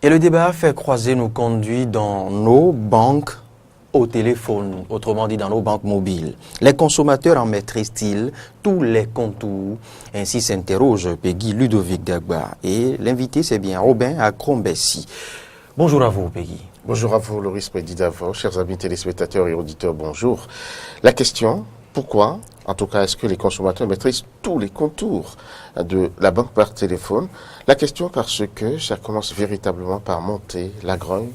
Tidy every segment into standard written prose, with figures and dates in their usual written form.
Et le débat fait croiser nos conduits dans nos banques au téléphone, autrement dit dans nos banques mobiles. Les consommateurs en maîtrisent-ils tous les contours? Ainsi s'interroge Peggy Ludovic Dagba. Et l'invité, c'est bien Robin Akrombessi. Bonjour à vous, Peggy. Bonjour à vous, Loris Prédidavant, chers amis téléspectateurs et auditeurs, bonjour. La question, pourquoi, en tout cas, est-ce que les consommateurs maîtrisent tous les contours de la banque par téléphone? La question parce que ça commence véritablement par monter la grogne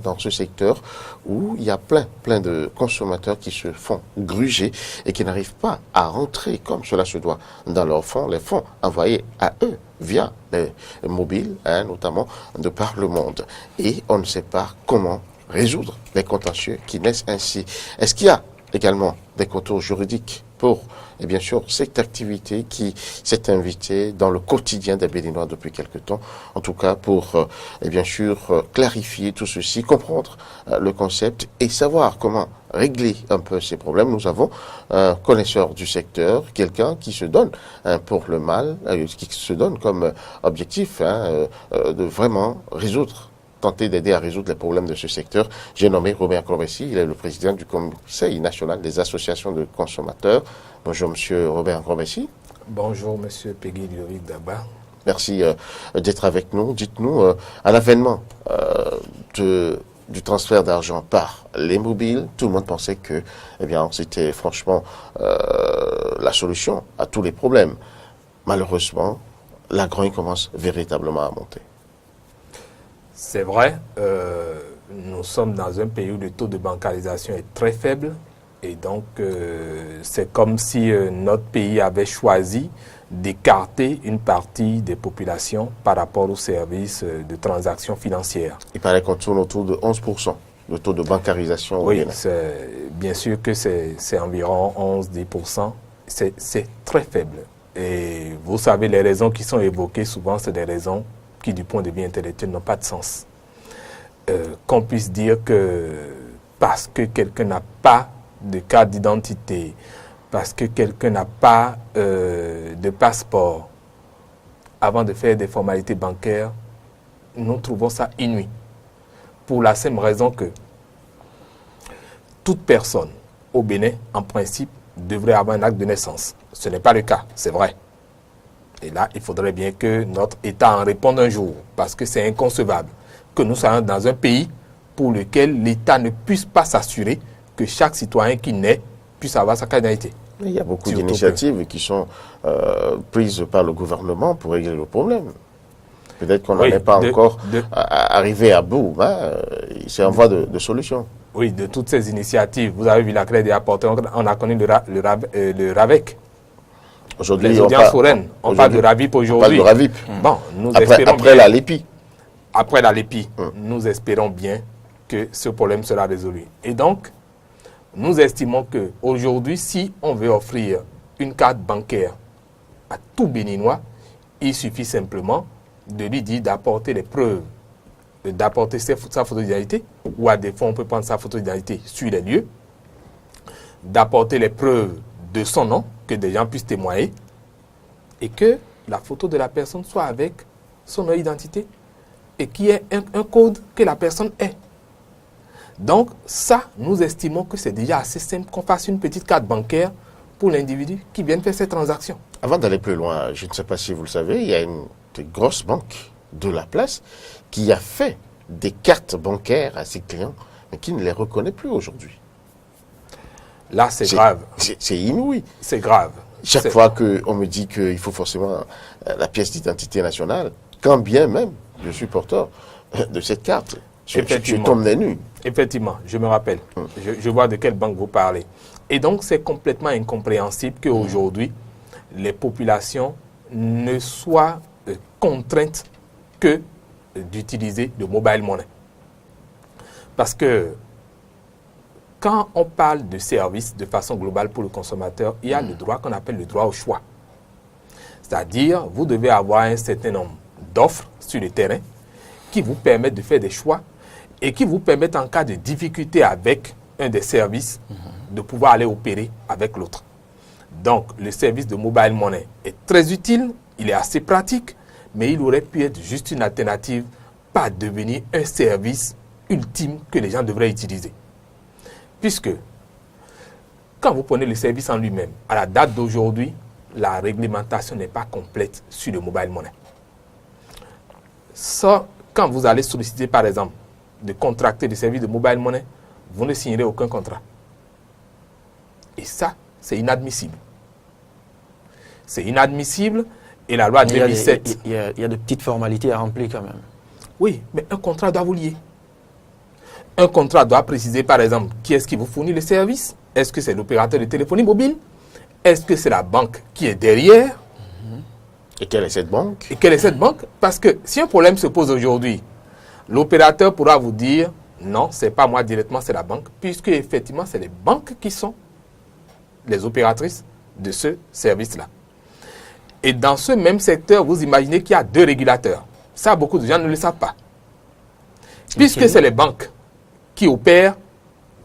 dans ce secteur où il y a plein de consommateurs qui se font gruger et qui n'arrivent pas à rentrer comme cela se doit dans leurs fonds, les fonds envoyés à eux via les mobiles, notamment de par le monde. Et on ne sait pas comment résoudre les contentieux qui naissent ainsi. Est-ce qu'il y a également des contours juridiques pour, et bien sûr, cette activité qui s'est invitée dans le quotidien des Béninois depuis quelque temps, en tout cas pour, et bien sûr, clarifier tout ceci, comprendre le concept et savoir comment régler un peu ces problèmes. Nous avons un connaisseur du secteur, quelqu'un qui se donne pour le mal, qui se donne comme objectif de vraiment tenter d'aider à résoudre les problèmes de ce secteur. J'ai nommé Robin Akrombessi, il est le président du Conseil national des associations de consommateurs. Bonjour Monsieur Robin Akrombessi. Bonjour Monsieur Peggy Ludovic Dagba. Merci d'être avec nous. Dites-nous, à l'avènement du transfert d'argent par les mobiles, tout le monde pensait que c'était franchement la solution à tous les problèmes. Malheureusement, la grogne commence véritablement à monter. C'est vrai, nous sommes dans un pays où le taux de bancarisation est très faible et donc c'est comme si notre pays avait choisi d'écarter une partie des populations par rapport aux services de transactions financières. Il paraît qu'on tourne autour de 11%, le taux de bancarisation. Oui, bien sûr que c'est environ 11-10%, c'est très faible. Et vous savez, les raisons qui sont évoquées souvent, c'est des raisons qui, du point de vue intellectuel, n'ont pas de sens. Qu'on puisse dire que parce que quelqu'un n'a pas de carte d'identité, parce que quelqu'un n'a pas de passeport, avant de faire des formalités bancaires, nous trouvons ça inouï. Pour la simple raison que toute personne au Bénin, en principe, devrait avoir un acte de naissance. Ce n'est pas le cas, c'est vrai. Et là, il faudrait bien que notre État en réponde un jour, parce que c'est inconcevable que nous soyons dans un pays pour lequel l'État ne puisse pas s'assurer que chaque citoyen qui naît puisse avoir sa carte d'identité. Il y a beaucoup d'initiatives qui sont prises par le gouvernement pour régler le problème. Peut-être qu'on n'en est pas encore arrivé à bout. C'est en voie de solution. Oui, de toutes ces initiatives, vous avez vu la crédit apportée, on a connu le RAVEC. Aujourd'hui, les audiences foraines, on parle de RAVIP aujourd'hui. On parle de RAVIP. Bon, nous après la LEPI. Après la LEPI, nous espérons bien que ce problème sera résolu. Et donc, nous estimons qu'aujourd'hui, si on veut offrir une carte bancaire à tout Béninois, il suffit simplement de lui dire d'apporter les preuves, d'apporter sa photo d'identité, ou à défaut, on peut prendre sa photo d'identité sur les lieux, d'apporter les preuves de son nom, que des gens puissent témoigner, et que la photo de la personne soit avec son identité, et qu'il y ait un code que la personne ait. Donc, ça, nous estimons que c'est déjà assez simple qu'on fasse une petite carte bancaire pour l'individu qui vient faire ces transactions. Avant d'aller plus loin, je ne sais pas si vous le savez, il y a une grosse banque de la place qui a fait des cartes bancaires à ses clients, mais qui ne les reconnaît plus aujourd'hui. Là, c'est grave. C'est inouï. C'est grave. Chaque fois qu'on me dit qu'il faut forcément la pièce d'identité nationale, quand bien même je suis porteur de cette carte, je tombe des nues. Effectivement, je me rappelle. Je vois de quelle banque vous parlez. Et donc, c'est complètement incompréhensible qu'aujourd'hui, les populations ne soient contraintes que d'utiliser le mobile money. Parce que quand on parle de services de façon globale pour le consommateur, il y a le droit qu'on appelle le droit au choix. C'est-à-dire, vous devez avoir un certain nombre d'offres sur le terrain qui vous permettent de faire des choix et qui vous permettent, en cas de difficulté avec un des services, de pouvoir aller opérer avec l'autre. Donc, le service de mobile money est très utile, il est assez pratique, mais il aurait pu être juste une alternative pas devenir un service ultime que les gens devraient utiliser. Puisque, quand vous prenez le service en lui-même, à la date d'aujourd'hui, la réglementation n'est pas complète sur le mobile money. Ça, quand vous allez solliciter, par exemple, de contracter des services de mobile money, vous ne signerez aucun contrat. Et ça, c'est inadmissible. C'est inadmissible et la loi 2007... Il y a de petites formalités à remplir quand même. Oui, mais un contrat doit vous lier. Un contrat doit préciser, par exemple, qui est-ce qui vous fournit le service. Est-ce que c'est l'opérateur de téléphonie mobile? Est-ce que c'est la banque qui est derrière? Et quelle est cette banque? Et quelle est cette banque? Parce que si un problème se pose aujourd'hui, l'opérateur pourra vous dire non, ce n'est pas moi directement, c'est la banque, puisque effectivement, c'est les banques qui sont les opératrices de ce service-là. Et dans ce même secteur, vous imaginez qu'il y a 2 régulateurs. Ça, beaucoup de gens ne le savent pas. Puisque c'est les banques qui opèrent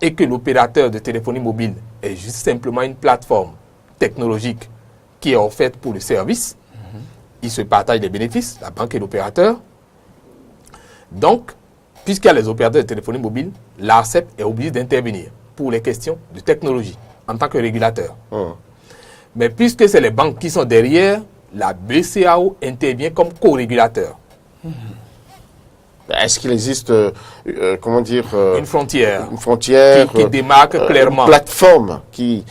et que l'opérateur de téléphonie mobile est juste simplement une plateforme technologique qui est offerte pour le service, ils se partagent les bénéfices, la banque et l'opérateur. Donc, puisqu'il y a les opérateurs de téléphonie mobile, l'ARCEP est obligé d'intervenir pour les questions de technologie en tant que régulateur. Mais puisque c'est les banques qui sont derrière, la BCAO intervient comme co-régulateur. Est-ce qu'il existe, comment dire, Une frontière qui démarque clairement. Une plateforme qui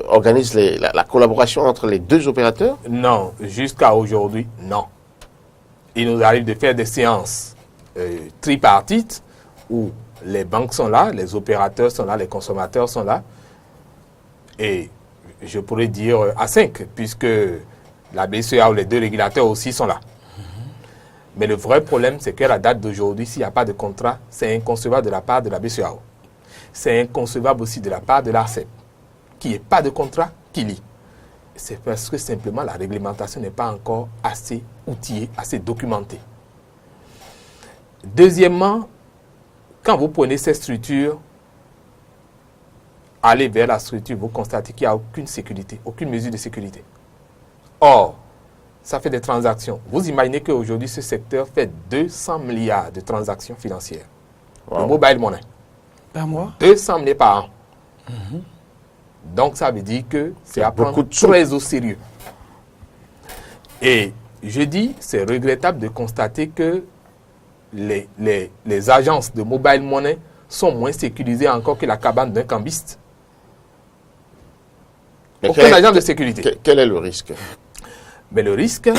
organise la collaboration entre les 2 opérateurs? Non, jusqu'à aujourd'hui, non. Il nous arrive de faire des séances tripartites où les banques sont là, les opérateurs sont là, les consommateurs sont là. Et je pourrais dire à 5, puisque la BCA ou les 2 régulateurs aussi sont là. Mais le vrai problème, c'est qu'à la date d'aujourd'hui, s'il n'y a pas de contrat, c'est inconcevable de la part de la BCAO. C'est inconcevable aussi de la part de l'ARCEP, qu'il n'y ait pas de contrat qui lie. C'est parce que simplement la réglementation n'est pas encore assez outillée, assez documentée. Deuxièmement, quand vous prenez ces structures, allez vers la structure, vous constatez qu'il n'y a aucune sécurité, aucune mesure de sécurité. Or, ça fait des transactions. Vous imaginez qu'aujourd'hui, ce secteur fait 200 milliards de transactions financières. Wow. Le mobile money. Par mois? 200 milliards par an. Donc, ça veut dire que c'est à prendre très au sérieux. Et je dis, c'est regrettable de constater que les agences de mobile money sont moins sécurisées encore que la cabane d'un cambiste. Aucun agent de sécurité. Quel est le risque? Mais le risque,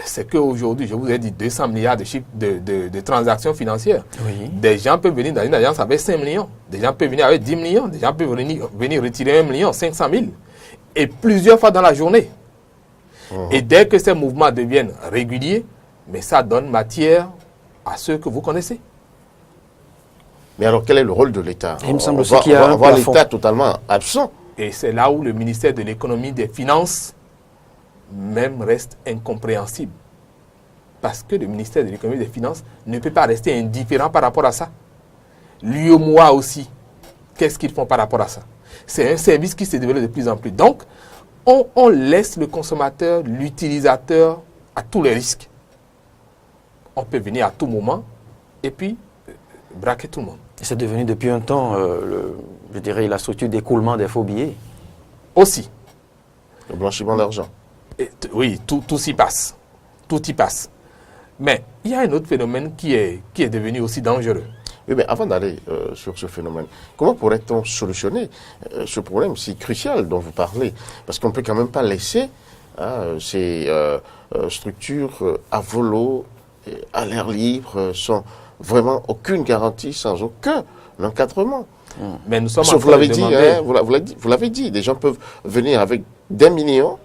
c'est qu'aujourd'hui, je vous ai dit 200 milliards de transactions financières. Oui. Des gens peuvent venir dans une agence avec 5 millions. Des gens peuvent venir avec 10 millions. Des gens peuvent venir retirer 1 million, 500 000. Et plusieurs fois dans la journée. Et dès que ces mouvements deviennent réguliers, mais ça donne matière à ceux que vous connaissez. Mais alors, quel est le rôle de l'État? Il me semble aussi qu'il y a on va un voir plafond. l'État totalement absent. Et c'est là où le ministère de l'économie, des finances, même reste incompréhensible. Parce que le ministère de l'économie et des finances ne peut pas rester indifférent par rapport à ça. L'UEMOA aussi, qu'est-ce qu'ils font par rapport à ça? C'est un service qui se développe de plus en plus. Donc, on laisse le consommateur, l'utilisateur à tous les risques. On peut venir à tout moment et puis braquer tout le monde. C'est devenu depuis un temps, je dirais, la structure d'écoulement des faux billets. Aussi. Le blanchiment d'argent. Oui, tout s'y passe. Tout y passe. Mais il y a un autre phénomène qui est devenu aussi dangereux. Oui, mais avant d'aller sur ce phénomène, comment pourrait-on solutionner ce problème si crucial dont vous parlez? Parce qu'on ne peut quand même pas laisser ces structures à volo, à l'air libre, sans vraiment aucune garantie, sans aucun encadrement. Mais nous sommes Vous l'avez dit, vous l'avez dit, des gens peuvent venir avec des millions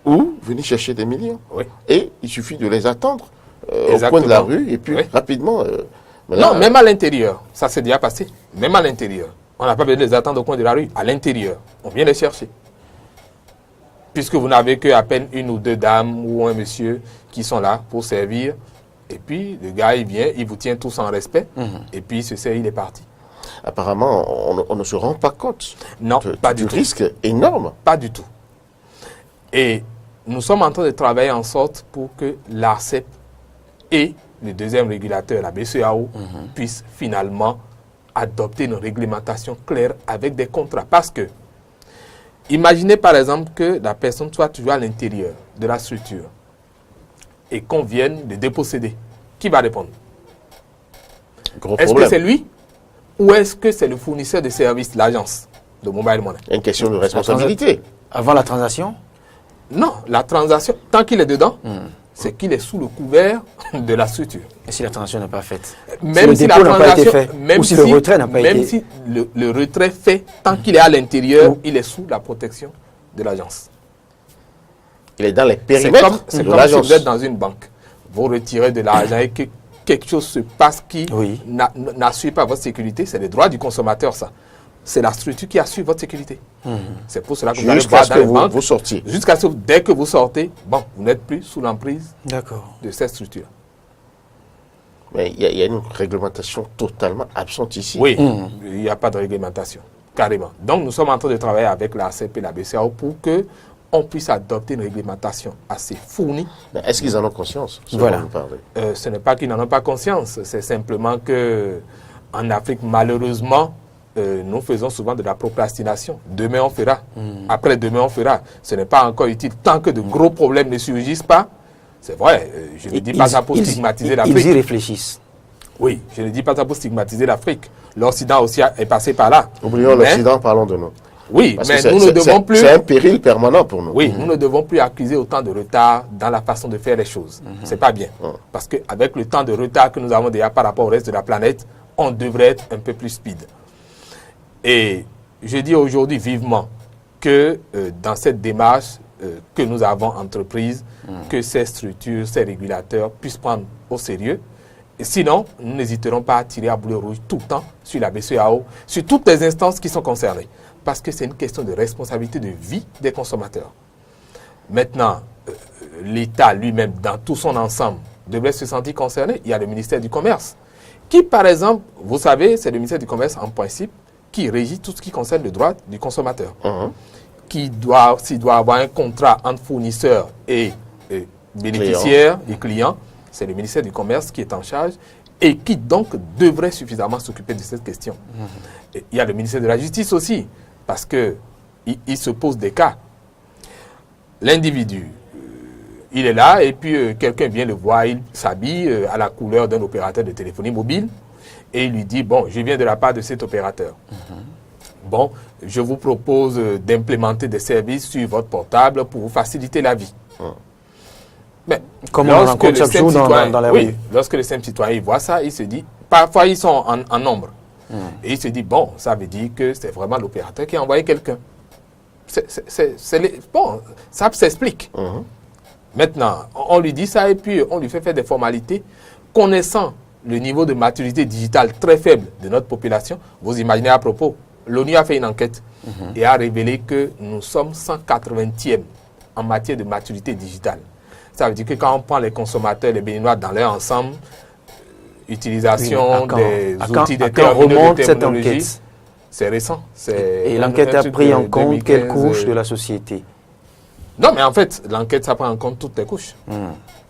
ou venir chercher des millions. Oui. Et il suffit de les attendre au coin de la rue et puis rapidement... non, même à l'intérieur, ça s'est déjà passé. Même à l'intérieur. On n'a pas besoin de les attendre au coin de la rue. À l'intérieur, on vient les chercher. Puisque vous n'avez qu'à peine 1 ou 2 dames ou un monsieur qui sont là pour servir. Et puis, le gars, il vient, il vous tient tous en respect. Et puis, il se sert, il est parti. Apparemment, on ne se rend pas compte non, pas du tout. risque énorme. Pas du tout. Et nous sommes en train de travailler en sorte pour que l'ARCEP ait le deuxième régulateur, la BCEAO, puisse finalement adopter une réglementation claire avec des contrats. Parce que, imaginez par exemple que la personne soit toujours à l'intérieur de la structure et qu'on vienne de déposséder. Qui va répondre? Est-ce que c'est lui ou est-ce que c'est le fournisseur de services, l'agence de Mobile Money? Une question de responsabilité. Avant la transaction? Non, la transaction, tant qu'il est dedans, c'est qu'il est sous le couvert de la structure. Et si la transaction n'est pas faite? Même si le dépôt n'a pas été fait, même ou si le retrait n'a pas été... Même si le retrait fait, tant qu'il est à l'intérieur, il est sous la protection de l'agence. Il est dans les périmètres c'est de comme si l'agence. vous êtes dans une banque. Vous retirez de l'argent et que quelque chose se passe qui n'assure pas votre sécurité. C'est le droit du consommateur, ça. C'est la structure qui assure votre sécurité. C'est pour cela que vous allez voir dans les banques. Vous sortiez. Jusqu'à ce que dès que vous sortez, bon, vous n'êtes plus sous l'emprise de cette structure. Mais il y a une réglementation totalement absente ici. Oui, il n'y a pas de réglementation, carrément. Donc, nous sommes en train de travailler avec la ACP et la BCAO pour qu'on puisse adopter une réglementation assez fournie. Est-ce qu'ils en ont conscience? Voilà. Vous parlez. Ce n'est pas qu'ils n'en ont pas conscience, c'est simplement que en Afrique, malheureusement, nous faisons souvent de la procrastination. Demain, on fera. Après demain, on fera. Ce n'est pas encore utile. Tant que de gros problèmes ne surgissent pas, c'est vrai, je ne dis pas ça pour stigmatiser l'Afrique. Ils y réfléchissent. Oui, je ne dis pas ça pour stigmatiser l'Afrique. L'Occident aussi est passé par là. Oublions l'Occident, parlons de nous. Oui, Parce mais que nous ne devons plus... C'est un péril permanent pour nous. Oui, nous ne devons plus accuser autant de retard dans la façon de faire les choses. C'est pas bien. Parce qu'avec le temps de retard que nous avons déjà par rapport au reste de la planète, on devrait être un peu plus speed. Et je dis aujourd'hui vivement que dans cette démarche que nous avons entreprise, que ces structures, ces régulateurs puissent prendre au sérieux. Et sinon, nous n'hésiterons pas à tirer à boulet rouge tout le temps sur la BCEAO, sur toutes les instances qui sont concernées. Parce que c'est une question de responsabilité de vie des consommateurs. Maintenant, l'État lui-même, dans tout son ensemble, devrait se sentir concerné. Il y a le ministère du Commerce, qui par exemple, vous savez, c'est le ministère du Commerce en principe, qui régit tout ce qui concerne le droit du consommateur. S'il doit avoir un contrat entre fournisseurs et bénéficiaires et clients, c'est le ministère du Commerce qui est en charge et qui donc devrait suffisamment s'occuper de cette question. Et il y a le ministère de la Justice aussi, parce qu'il se pose des cas. L'individu, il est là et puis quelqu'un vient le voir, il s'habille à la couleur d'un opérateur de téléphonie mobile et il lui dit, bon, je viens de la part de cet opérateur. Bon, je vous propose d'implémenter des services sur votre portable pour vous faciliter la vie. Mais comme on rencontre chaque jour dans la rue. Lorsque le simple citoyen voit ça, il se dit, parfois ils sont en nombre. Et il se dit, bon, ça veut dire que c'est vraiment l'opérateur qui a envoyé quelqu'un. Bon, ça s'explique. Maintenant, on lui dit ça et puis on lui fait faire des formalités. Connaissant le niveau de maturité digitale très faible de notre population, vous imaginez à propos, l'ONU a fait une enquête et a révélé que nous sommes 180e en matière de maturité digitale. Ça veut dire que quand on prend les consommateurs, les Béninois dans leur ensemble, utilisation des outils de technologie, c'est récent. Et l'enquête a pris en compte quelle couche de la société? Non, mais en fait, l'enquête, ça prend en compte toutes les couches.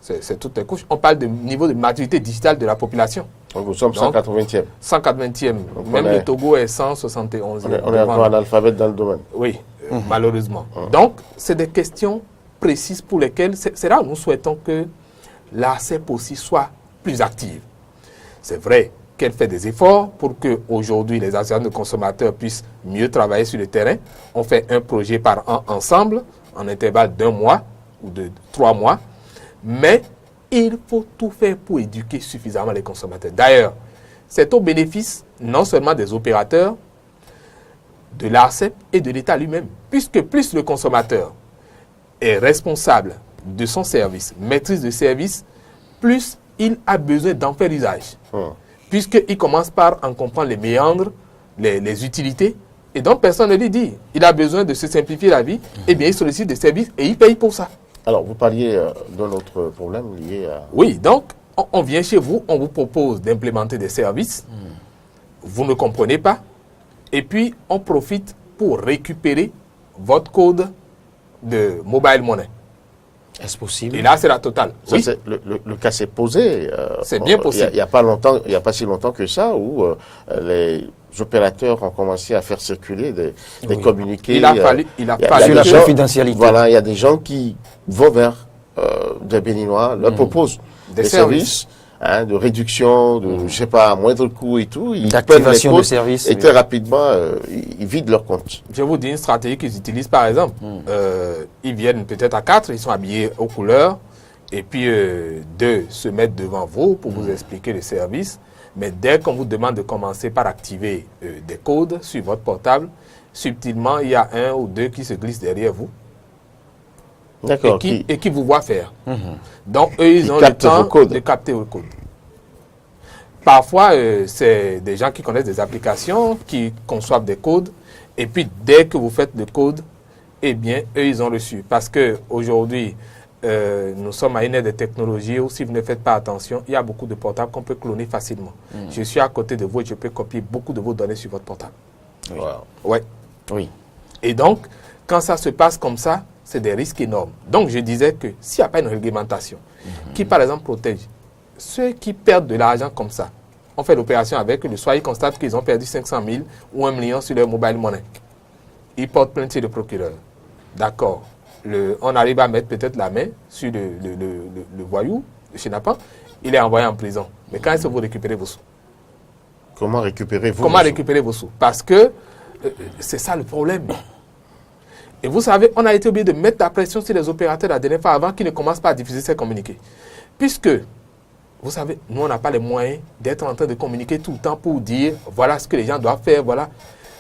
C'est toutes les couches. On parle de niveau de maturité digitale de la population. Donc, nous sommes 180e. 180e. Même le Togo est 171e. On est encore analphabète dans le domaine. Oui, malheureusement. Donc, c'est des questions précises pour lesquelles, c'est là où nous souhaitons que l'ACEP aussi soit plus active. C'est vrai qu'elle fait des efforts pour que aujourd'hui les associations de consommateurs puissent mieux travailler sur le terrain. On fait un projet par an ensemble, en intervalle d'1 mois ou de 3 mois. Mais il faut tout faire pour éduquer suffisamment les consommateurs. D'ailleurs, c'est au bénéfice non seulement des opérateurs, de l'ARCEP et de l'État lui-même. Puisque plus le consommateur est responsable de son service, maîtrise de service, plus il a besoin d'en faire usage. Puisqu'il commence par en comprendre les méandres, les utilités, et donc personne ne lui dit. Il a besoin de se simplifier la vie, et bien il sollicite des services et il paye pour ça. Alors, vous parliez d'un autre problème lié à... Oui, donc on vient chez vous, on vous propose d'implémenter des services, vous ne comprenez pas, et puis on profite pour récupérer votre code de mobile money. Est-ce possible? Et là, c'est la totale. Ça, Oui, c'est le cas s'est posé. C'est bien possible. Il n'y a pas si longtemps que ça où les opérateurs ont commencé à faire circuler des communiqués. il a fallu Sur la que- confidentialité. Voilà, il y a des gens qui vont vers des Béninois, leur proposent Des des services de réduction, de, je sais pas, à moindre coût et tout. Ils D'activation prennent les de services, Et oui. très rapidement, ils vident leur compte. Je vous dis une stratégie qu'ils utilisent, par exemple. Ils viennent peut-être à 4, ils sont habillés aux couleurs, et puis 2 se mettent devant vous pour vous expliquer le service. Mais dès qu'on vous demande de commencer par activer des codes sur votre portable, subtilement, il y a 1 ou 2 qui se glissent derrière vous D'accord. et qui vous voient faire. Donc, eux, ils Qui ont le captent temps vos codes. de capter vos codes. Parfois, c'est des gens qui connaissent des applications, qui conçoivent des codes, et puis dès que vous faites le code, eh bien, eux, ils ont reçu. Parce qu'aujourd'hui, nous sommes à une ère de technologie où si vous ne faites pas attention, il y a beaucoup de portables qu'on peut cloner facilement. Je suis à côté de vous et je peux copier beaucoup de vos données sur votre portable. Wow. Ouais. Oui. Et donc, quand ça se passe comme ça, c'est des risques énormes. Donc, je disais que s'il n'y a pas une réglementation qui, par exemple, protège ceux qui perdent de l'argent comme ça, on fait l'opération avec eux, le soir, ils constatent qu'ils ont perdu 500 000 ou 1 million sur leur mobile money. Ils portent plainte chez le procureur. D'accord. On arrive à mettre peut-être la main sur le voyou, le chénapan, il est envoyé en prison. Mais quand est-ce que vous récupérez vos sous? Comment récupérez-vous Comment récupérer vos sous? Parce que c'est ça le problème. Et vous savez, on a été obligé de mettre la pression sur les opérateurs la dernière fois avant qu'ils ne commencent pas à diffuser ces communiqués. Puisque, vous savez, nous, on n'a pas les moyens d'être en train de communiquer tout le temps pour dire voilà ce que les gens doivent faire. Voilà.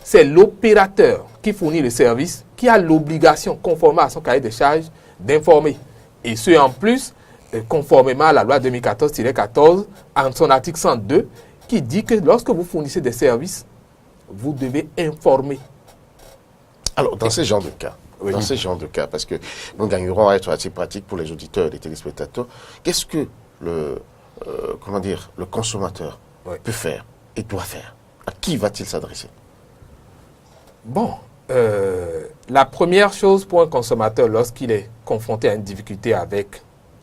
C'est l'opérateur qui fournit le service qui a l'obligation, conformément à son cahier de charges, d'informer. Et ce, en plus, conformément à la loi 2014-14, en son article 102, qui dit que lorsque vous fournissez des services, vous devez informer. Alors, dans ces genres de cas, parce que nous gagnerons à être assez pratique pour les auditeurs et les téléspectateurs, qu'est-ce que le consommateur peut faire et doit faire? À qui va-t-il s'adresser? Bon, la première chose pour un consommateur lorsqu'il est confronté à une difficulté avec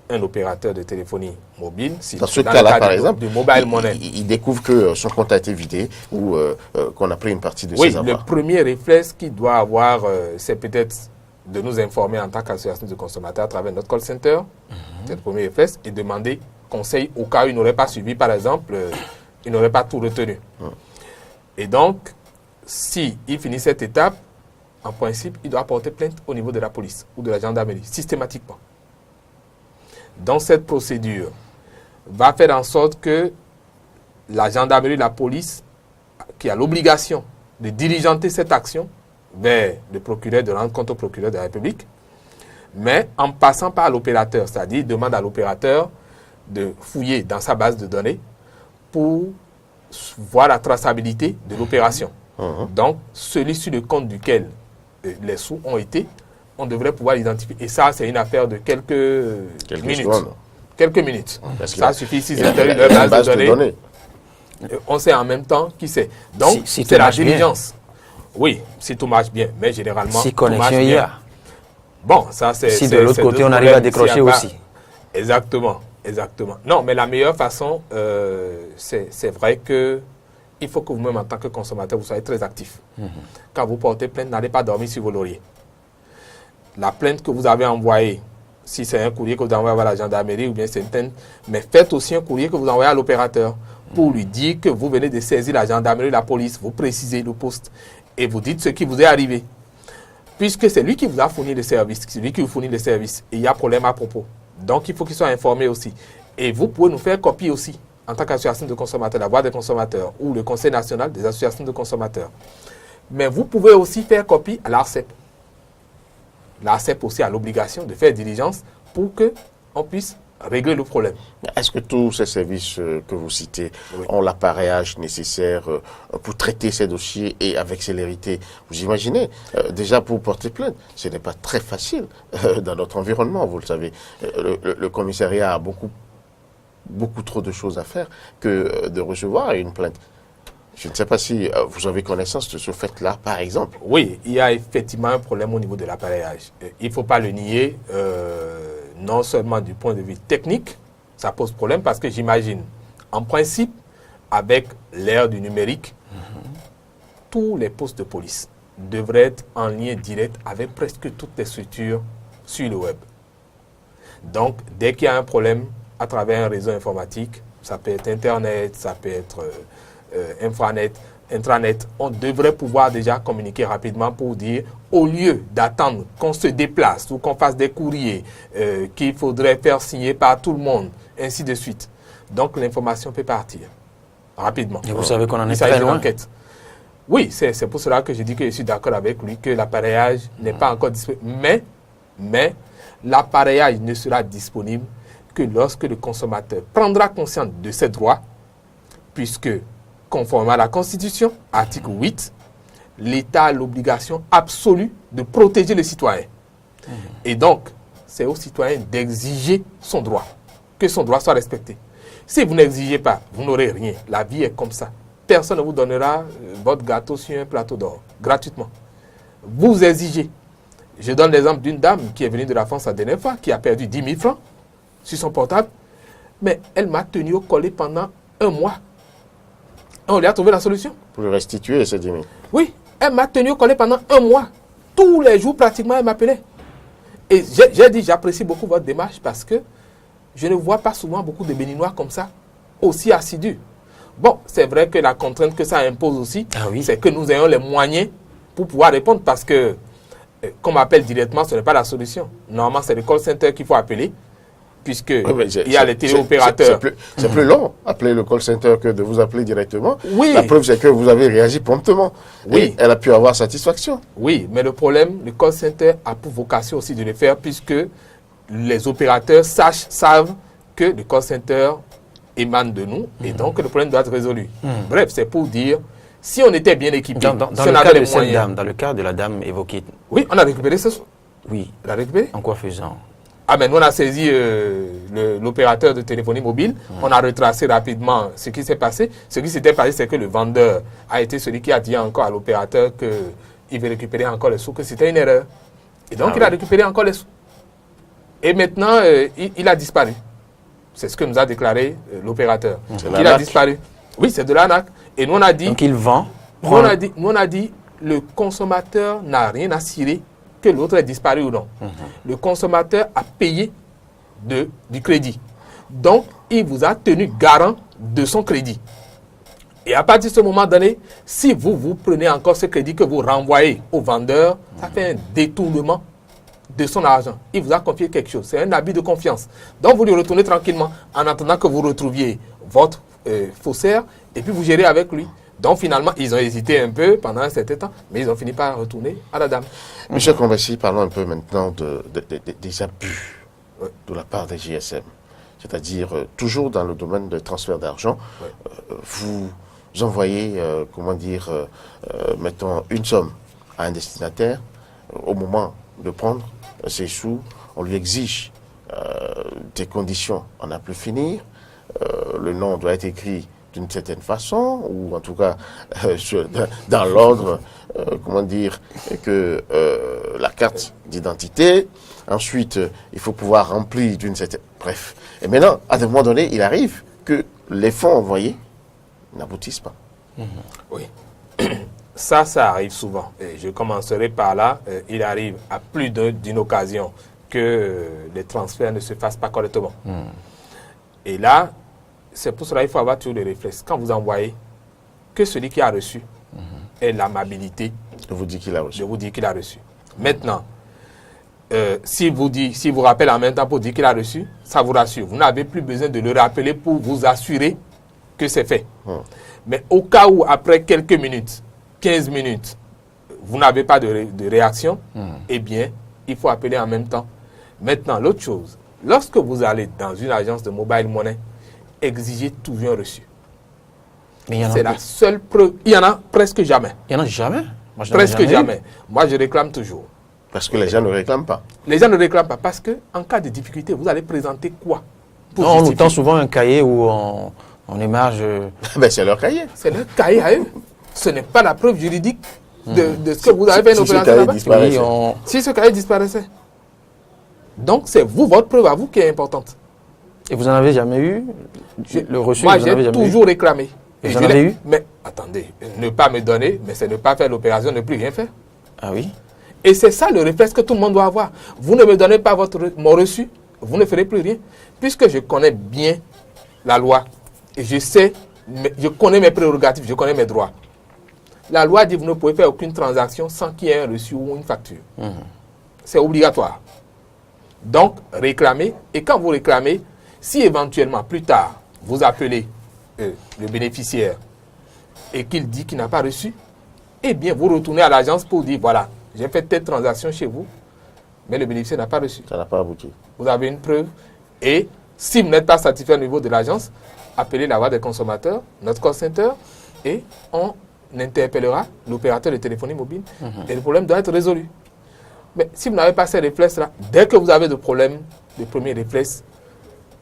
un opérateur de téléphonie mobile, si dans ce le cas-là, par exemple, du mobile money. il découvre que son compte a été vidé ou qu'on a pris une partie de ses Oui, avoirs. le premier réflexe qu'il doit avoir, c'est peut-être de nous informer en tant qu'association de consommateurs à travers notre call center. C'est le premier réflexe. Et demander conseil au cas où il n'aurait pas suivi, par exemple, il n'aurait pas tout retenu. Et donc, si il finit cette étape, en principe, il doit porter plainte au niveau de la police ou de la gendarmerie, systématiquement. Dans cette procédure, va faire en sorte que la gendarmerie, la police, qui a l'obligation de diligenter cette action vers le procureur, de rendre compte au procureur de la République, mais en passant par l'opérateur, c'est-à-dire il demande à l'opérateur de fouiller dans sa base de données pour voir la traçabilité de l'opération. Donc, celui sur le compte duquel les sous ont été, on devrait pouvoir l'identifier. Et ça, c'est une affaire de quelques minutes. Secondes. Quelques minutes. Parce que Ça suffit s'ils il y a intègrent leur une base de données. données. On sait en même temps qui c'est. Donc, Si tout c'est la marche bien. diligence. Oui, si tout marche bien. Mais généralement, Si tout marche connexion il y bien. a. Bon, ça c'est... Si de c'est- l'autre c'est côté, d'autres on arrive à problèmes. décrocher S'il y a pas- aussi. Exactement, exactement. Non, mais la meilleure façon, c'est vrai que il faut que vous-même, en tant que consommateur, vous soyez très actif. Quand vous portez plainte, n'allez pas dormir sur vos lauriers. La plainte que vous avez envoyée, si c'est un courrier que vous envoyez à la gendarmerie ou bien certaines, mais faites aussi un courrier que vous envoyez à l'opérateur pour lui dire que vous venez de saisir la gendarmerie, la police, vous précisez le poste et vous dites ce qui vous est arrivé. Puisque c'est lui qui vous a fourni le service, c'est lui qui vous fournit le service et il y a problème à propos. Donc il faut qu'il soit informé aussi. Et vous pouvez nous faire copie aussi en tant qu'association de consommateurs, la Voix des consommateurs ou le Conseil national des associations de consommateurs. Mais vous pouvez aussi faire copie à l'ARCEP. L'ARCEP aussi a l'obligation de faire diligence pour qu'on puisse régler le problème. Est-ce que tous ces services que vous citez ont l'appareillage nécessaire pour traiter ces dossiers et avec célérité? Vous imaginez, déjà pour porter plainte, ce n'est pas très facile dans notre environnement, vous le savez. Le commissariat a beaucoup trop de choses à faire que de recevoir une plainte. Je ne sais pas si vous avez connaissance de ce fait-là, par exemple. Oui, il y a effectivement un problème au niveau de l'appareillage. Il ne faut pas le nier. non seulement du point de vue technique, ça pose problème parce que j'imagine, en principe, avec l'ère du numérique, tous les postes de police devraient être en lien direct avec presque toutes les structures sur le web. Donc, dès qu'il y a un problème à travers un réseau informatique, ça peut être Internet, ça peut être intranet, on devrait pouvoir déjà communiquer rapidement pour dire, au lieu d'attendre qu'on se déplace ou qu'on fasse des courriers qu'il faudrait faire signer par tout le monde, ainsi de suite. Donc, l'information peut partir rapidement. Et vous savez qu'on en est Il s'agit très loin. d'enquête. Oui, c'est pour cela que je dis que je suis d'accord avec lui, que l'appareillage n'est pas encore disponible. Mais l'appareillage ne sera disponible que lorsque le consommateur prendra conscience de ses droits, puisque, conformément à la Constitution, article 8, l'État a l'obligation absolue de protéger le citoyen. Et donc, c'est au citoyen d'exiger son droit, que son droit soit respecté. Si vous n'exigez pas, vous n'aurez rien. La vie est comme ça. Personne ne vous donnera votre gâteau sur un plateau d'or, gratuitement. Vous exigez. Je donne l'exemple d'une dame qui est venue de la France la dernière fois, qui a perdu 10 000 francs sur son portable, mais elle m'a tenu au collet pendant un mois. On lui a trouvé la solution. Pour le restituer, c'est 10 000. Oui, elle m'a tenu au collet pendant un mois. Tous les jours, pratiquement, elle m'appelait. Et j'ai dit, j'apprécie beaucoup votre démarche parce que je ne vois pas souvent beaucoup de Béninois comme ça, aussi assidus. Bon, c'est vrai que la contrainte que ça impose aussi, c'est que nous ayons les moyens pour pouvoir répondre parce que, qu'on m'appelle directement, ce n'est pas la solution. Normalement, c'est le call center qu'il faut appeler, puisque il y a les téléopérateurs. C'est plus long, appeler le call center que de vous appeler directement. Oui. La preuve, c'est que vous avez réagi promptement. Oui. Et elle a pu avoir satisfaction. Oui, mais le problème, le call center a pour vocation aussi de le faire, puisque les opérateurs savent que le call center émane de nous, et donc le problème doit être résolu. Bref, c'est pour dire, si on était bien équipé, Dans si le on cas avait de les cette moyens... dame, dans le cas de la dame évoquée, Oui, on a récupéré ce... oui, On a récupéré. en quoi faisant? Ah ben nous on a saisi l'opérateur de téléphonie mobile, on a retracé rapidement ce qui s'est passé. Ce qui s'était passé, c'est que le vendeur a été celui qui a dit encore à l'opérateur qu'il veut récupérer encore les sous, que c'était une erreur. Et donc il a récupéré encore les sous. Et maintenant, il a disparu. C'est ce que nous a déclaré l'opérateur. Il a disparu. Oui, c'est de l'arnaque. Et nous on a dit... Donc il vend. Nous on a dit, le consommateur n'a rien à cirer que l'autre est disparu ou non. Le consommateur a payé du crédit. Donc, il vous a tenu garant de son crédit. Et à partir de ce moment donné, si vous prenez encore ce crédit que vous renvoyez au vendeur, ça fait un détournement de son argent. Il vous a confié quelque chose. C'est un abus de confiance. Donc, vous lui retournez tranquillement en attendant que vous retrouviez votre faussaire et puis vous gérez avec lui. Donc finalement, ils ont hésité un peu pendant un certain temps, mais ils ont fini par retourner à la dame. Monsieur Combessi, parlons un peu maintenant des abus de la part des GSM. C'est-à-dire, toujours dans le domaine de transfert d'argent, vous envoyez, mettons, une somme à un destinataire. Au moment de prendre ses sous, on lui exige des conditions à n'en plus finir. Le nom doit être écrit d'une certaine façon, ou en tout cas dans l'ordre, que la carte d'identité. Ensuite, il faut pouvoir remplir d'une certaine... Bref. Et maintenant, à un moment donné, il arrive que les fonds envoyés n'aboutissent pas. Oui. Ça arrive souvent. Et je commencerai par là. Il arrive à plus d'une occasion que les transferts ne se fassent pas correctement. Et là, c'est pour cela qu'il faut avoir toujours le réflexe. Quand vous envoyez, que celui qui a reçu ait l'amabilité de vous dire qu'il a reçu. De vous dire qu'il a reçu. Maintenant, si vous rappelez en même temps pour dire qu'il a reçu, ça vous rassure. Vous n'avez plus besoin de le rappeler pour vous assurer que c'est fait. Mais au cas où, après quelques minutes, 15 minutes, vous n'avez pas de réaction, eh bien, il faut appeler en même temps. Maintenant, l'autre chose, lorsque vous allez dans une agence de mobile money, exigez toujours un reçu. C'est la seule preuve. Il y en a presque jamais. Il y en a jamais? Moi, presque jamais. Moi, je réclame toujours. Parce que les gens ne réclament pas. Les gens ne réclament pas parce qu'en cas de difficulté, vous allez présenter quoi? On nous tend souvent un cahier où on émarge... Ben, c'est leur cahier. C'est leur cahier à eux. Ce n'est pas la preuve juridique de ce que vous avez fait une opération là-bas. Si ce cahier disparaissait. Donc, c'est vous, votre preuve à vous qui est importante. Et vous n'en avez jamais eu le reçu? Moi, vous en avez j'ai jamais toujours réclamé. Et vous en avez eu? Mais attendez, ne pas me donner, mais c'est ne pas faire l'opération, ne plus rien faire. Ah oui? Et c'est ça le réflexe que tout le monde doit avoir. Vous ne me donnez pas mon reçu, vous ne ferez plus rien. Puisque je connais bien la loi, et je connais mes prérogatives, je connais mes droits. La loi dit que vous ne pouvez faire aucune transaction sans qu'il y ait un reçu ou une facture. C'est obligatoire. Donc, réclamez. Et quand vous réclamez, si éventuellement, plus tard, vous appelez le bénéficiaire et qu'il dit qu'il n'a pas reçu, eh bien, vous retournez à l'agence pour dire, voilà, j'ai fait telle transaction chez vous, mais le bénéficiaire n'a pas reçu. Ça n'a pas abouti. Vous avez une preuve. Et si vous n'êtes pas satisfait au niveau de l'agence, appelez la voix des consommateurs, notre call center, et on interpellera l'opérateur de téléphonie mobile. Et le problème doit être résolu. Mais si vous n'avez pas ces réflexes-là, dès que vous avez des problèmes, le premier réflexe,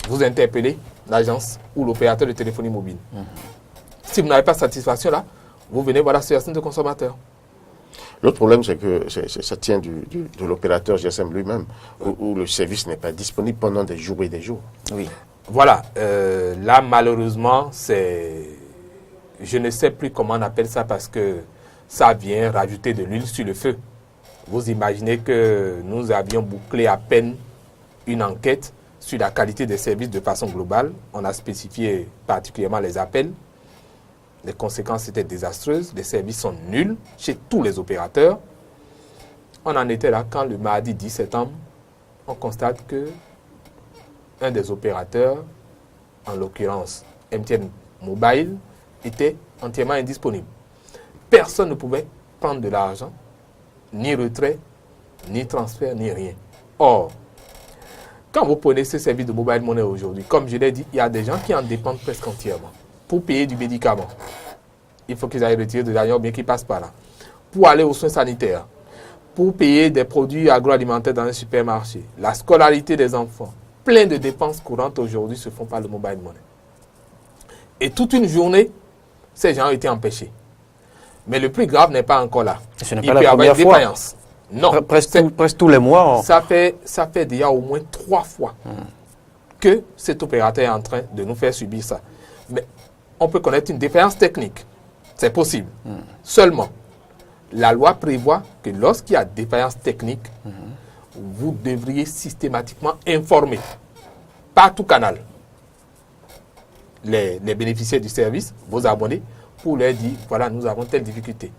vous interpellez l'agence ou l'opérateur de téléphonie mobile. Si vous n'avez pas satisfaction là, vous venez voir l'association de consommateurs. L'autre problème, c'est que ça tient de l'opérateur GSM lui-même, où le service n'est pas disponible pendant des jours et des jours. Oui. Voilà. Là, malheureusement, je ne sais plus comment on appelle ça parce que ça vient rajouter de l'huile sur le feu. Vous imaginez que nous avions bouclé à peine une enquête sur la qualité des services de façon globale. On a spécifié particulièrement les appels. Les conséquences étaient désastreuses. Les services sont nuls chez tous les opérateurs. On en était là quand le mardi 10 septembre, on constate que un des opérateurs, en l'occurrence MTN Mobile, était entièrement indisponible. Personne ne pouvait prendre de l'argent, ni retrait, ni transfert, ni rien. Or, quand vous prenez ce service de mobile money aujourd'hui, comme je l'ai dit, il y a des gens qui en dépendent presque entièrement. Pour payer du médicament, il faut qu'ils aillent retirer de l'argent ou bien qu'ils passent par là. Pour aller aux soins sanitaires, pour payer des produits agroalimentaires dans un supermarché, la scolarité des enfants, plein de dépenses courantes aujourd'hui se font par le mobile money. Et toute une journée, ces gens ont été empêchés. Mais le plus grave n'est pas encore là. Ce n'est pas la première fois. Non. Presque tous les mois. Ça fait déjà au moins 3 fois que cet opérateur est en train de nous faire subir ça. Mais on peut connaître une défaillance technique. C'est possible. Seulement, la loi prévoit que lorsqu'il y a défaillance technique, vous devriez systématiquement informer par tout canal les bénéficiaires du service, vos abonnés, pour leur dire, voilà, nous avons telle difficulté.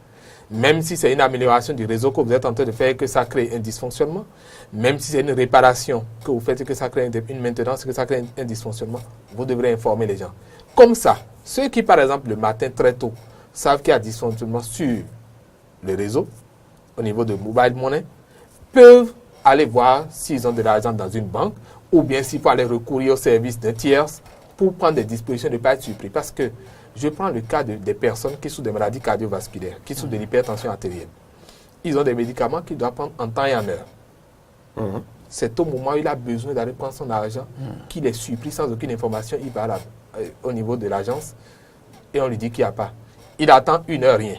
Même si c'est une amélioration du réseau que vous êtes en train de faire et que ça crée un dysfonctionnement, même si c'est une réparation que vous faites et que ça crée une maintenance et que ça crée un dysfonctionnement, vous devrez informer les gens. Comme ça, ceux qui, par exemple, le matin très tôt, savent qu'il y a dysfonctionnement sur le réseau, au niveau de mobile money, peuvent aller voir s'ils ont de l'argent dans une banque ou bien s'il faut aller recourir au service d'un tiers pour prendre des dispositions de ne pas être surpris. Parce que je prends le cas des personnes qui souffrent de maladies cardiovasculaires, qui souffrent de l'hypertension artérielle. Ils ont des médicaments qu'ils doivent prendre en temps et en heure. C'est au moment où il a besoin d'aller prendre son argent qu'il est surpris sans aucune information. Il va au niveau de l'agence et on lui dit qu'il n'y a pas. Il attend 1 heure, rien.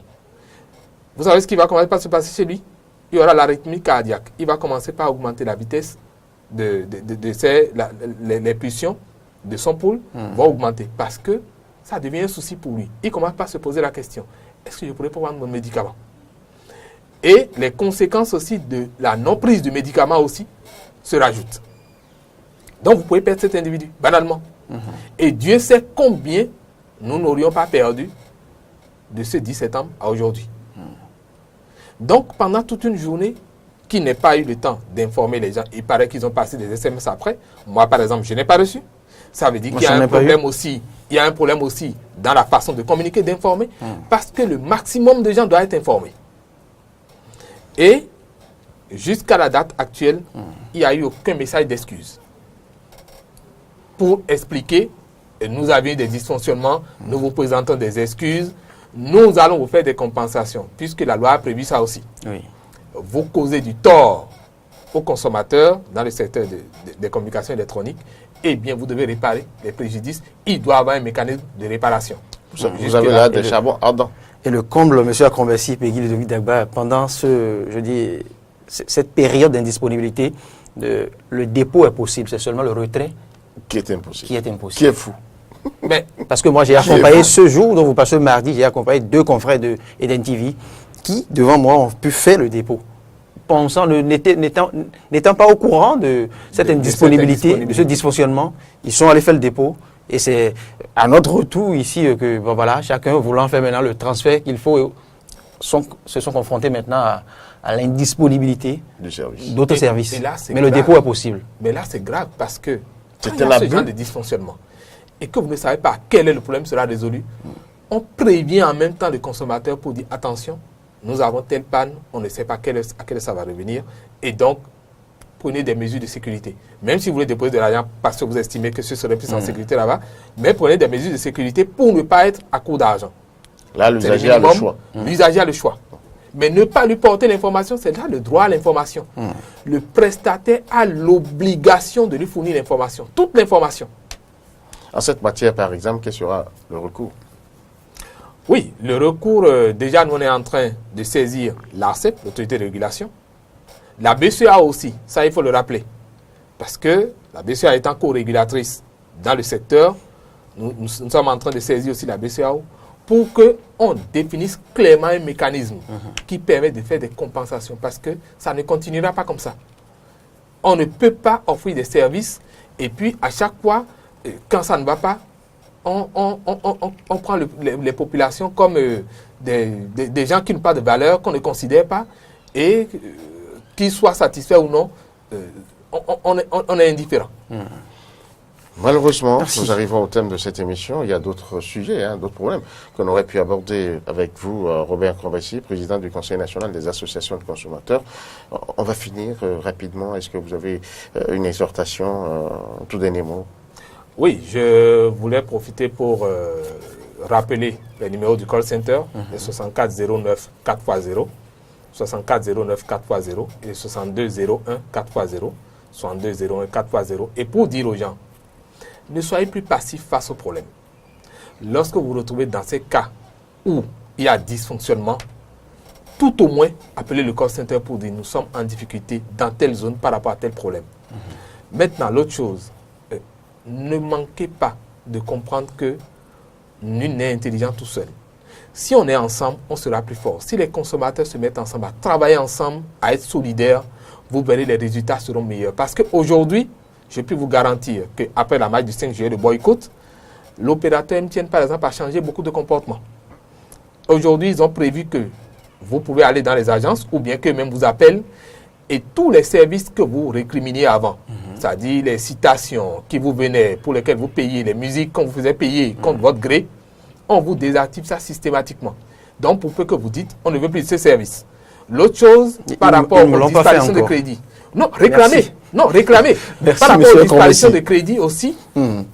Vous savez ce qui va commencer par se passer chez lui? Il y aura l'arythmie cardiaque. Il va commencer par augmenter la vitesse les pulsions de son pouls vont augmenter parce que ça devient un souci pour lui. Il commence par se poser la question, est-ce que je pourrais prendre mon médicament? Et les conséquences aussi de la non-prise du médicament aussi se rajoutent. Donc vous pouvez perdre cet individu, banalement. Et Dieu sait combien nous n'aurions pas perdu de ce 10 septembre à aujourd'hui. Donc pendant toute une journée, qui n'ait pas eu le temps d'informer les gens, il paraît qu'ils ont passé des SMS après. Moi par exemple, je n'ai pas reçu. Ça veut dire qu'il y a un problème aussi. Il y a un problème aussi dans la façon de communiquer, d'informer, parce que le maximum de gens doivent être informés. Et jusqu'à la date actuelle, il n'y a eu aucun message d'excuse pour expliquer. Nous avions des dysfonctionnements, nous vous présentons des excuses, nous allons vous faire des compensations, puisque la loi a prévu ça aussi. Oui. Vous causez du tort aux consommateurs dans le secteur des communications électroniques, eh bien, vous devez réparer les préjudices. Il doit y avoir un mécanisme de réparation. Vous avez là des charbons ardents. Et le comble, M. Akonversi, Peggy Ludovic Dagba, pendant cette période d'indisponibilité, le dépôt est possible, c'est seulement le retrait Qui est impossible. qui est impossible. Qui est fou. Mais Parce que moi, j'ai accompagné ce jour, dont vous passez mardi, j'ai accompagné 2 confrères de Eden TV qui, devant moi, ont pu faire le dépôt. Pensant, n'étant pas au courant de cette indisponibilité, de ce dysfonctionnement, ils sont allés faire le dépôt. Et c'est à notre retour ici que, bon, voilà, chacun voulant faire maintenant le transfert qu'il faut, se sont confrontés maintenant à l'indisponibilité Du service. d'autres services. et là, c'est Mais le grave. dépôt est possible. Mais là, c'est grave parce que C'est quand il y un a ce abus. genre de dysfonctionnement et que vous ne savez pas quel est le problème sera résolu, on prévient en même temps le consommateur pour dire attention, nous avons telle panne, on ne sait pas à quelle heure ça va revenir et donc prenez des mesures de sécurité. Même si vous voulez déposer de l'argent parce que vous estimez que ce serait plus en sécurité là-bas, mais prenez des mesures de sécurité pour ne pas être à court d'argent. Là, C'est le l'usager a le minimum. choix. L'usager a le choix. Mais ne pas lui porter l'information, c'est là le droit à l'information. Le prestataire a l'obligation de lui fournir l'information, toute l'information. En cette matière, par exemple, quel sera le recours? Oui, le recours, déjà, nous, on est en train de saisir l'ARCEP, l'autorité de régulation. La BCEA aussi, ça, il faut le rappeler. Parce que la BCEA étant co-régulatrice dans le secteur, nous sommes en train de saisir aussi la BCEA pour qu'on définisse clairement un mécanisme qui permet de faire des compensations. Parce que ça ne continuera pas comme ça. On ne peut pas offrir des services et puis à chaque fois, quand ça ne va pas, on prend les populations comme des gens qui n'ont pas de valeur, qu'on ne considère pas, et qu'ils soient satisfaits ou non, on est indifférent. Malheureusement, Merci. nous arrivons au thème de cette émission. Il y a d'autres sujets, d'autres problèmes qu'on aurait pu aborder avec vous, Robert Crombassi, président du Conseil national des associations de consommateurs. On va finir rapidement. Est-ce que vous avez une exhortation, tout dernier mot? Oui, je voulais profiter pour rappeler les numéros du call center, le 6409 4x0, 6409 4x0 et le 6201 4x0, 6201 4x0. Et pour dire aux gens, ne soyez plus passifs face au problème. Lorsque vous vous retrouvez dans ces cas où il y a dysfonctionnement, tout au moins, appelez le call center pour dire nous sommes en difficulté dans telle zone par rapport à tel problème. Maintenant, l'autre chose, ne manquez pas de comprendre que nul n'est intelligent tout seul. Si on est ensemble, on sera plus fort. Si les consommateurs se mettent ensemble, à travailler ensemble, à être solidaires, vous verrez les résultats seront meilleurs. Parce qu'aujourd'hui, je peux vous garantir qu'après la match du 5 juillet de boycott, l'opérateur MTN, par exemple, a changé beaucoup de comportements. Aujourd'hui, ils ont prévu que vous pouvez aller dans les agences ou bien qu'eux-mêmes vous appellent et tous les services que vous récriminiez avant, c'est-à-dire les citations qui vous venaient, pour lesquelles vous payez, les musiques qu'on vous faisait payer contre votre gré, on vous désactive ça systématiquement. Donc, pour peu que vous dites, on ne veut plus de ces services. L'autre chose, par rapport aux disparitions de crédit. Non, réclamez. Merci. Non, réclamez. Merci, Par rapport monsieur aux disparitions Crombassi. de crédit aussi,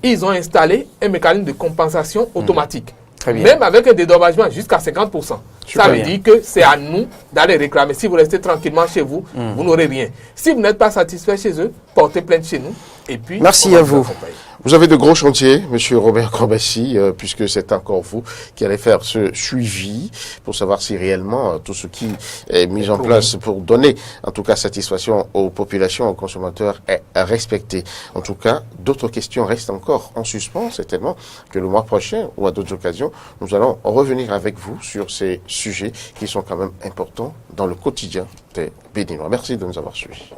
ils ont installé un mécanisme de compensation automatique. Très bien. Même avec un dédommagement jusqu'à 50%. Ça Super veut bien. dire que c'est à nous d'aller réclamer. Si vous restez tranquillement chez vous, vous n'aurez rien. Si vous n'êtes pas satisfait chez eux, portez plainte chez nous. Et puis, Merci on va à vous. accompagner. Vous avez de gros chantiers, monsieur Robert Crombassi, puisque c'est encore vous qui allez faire ce suivi pour savoir si réellement tout ce qui est mis en place pour donner, en tout cas, satisfaction aux populations, aux consommateurs est respecté. En tout cas, d'autres questions restent encore en suspens. C'est tellement que le mois prochain ou à d'autres occasions, nous allons revenir avec vous sur ces sujets qui sont quand même importants dans le quotidien des Béninois. Merci de nous avoir suivis.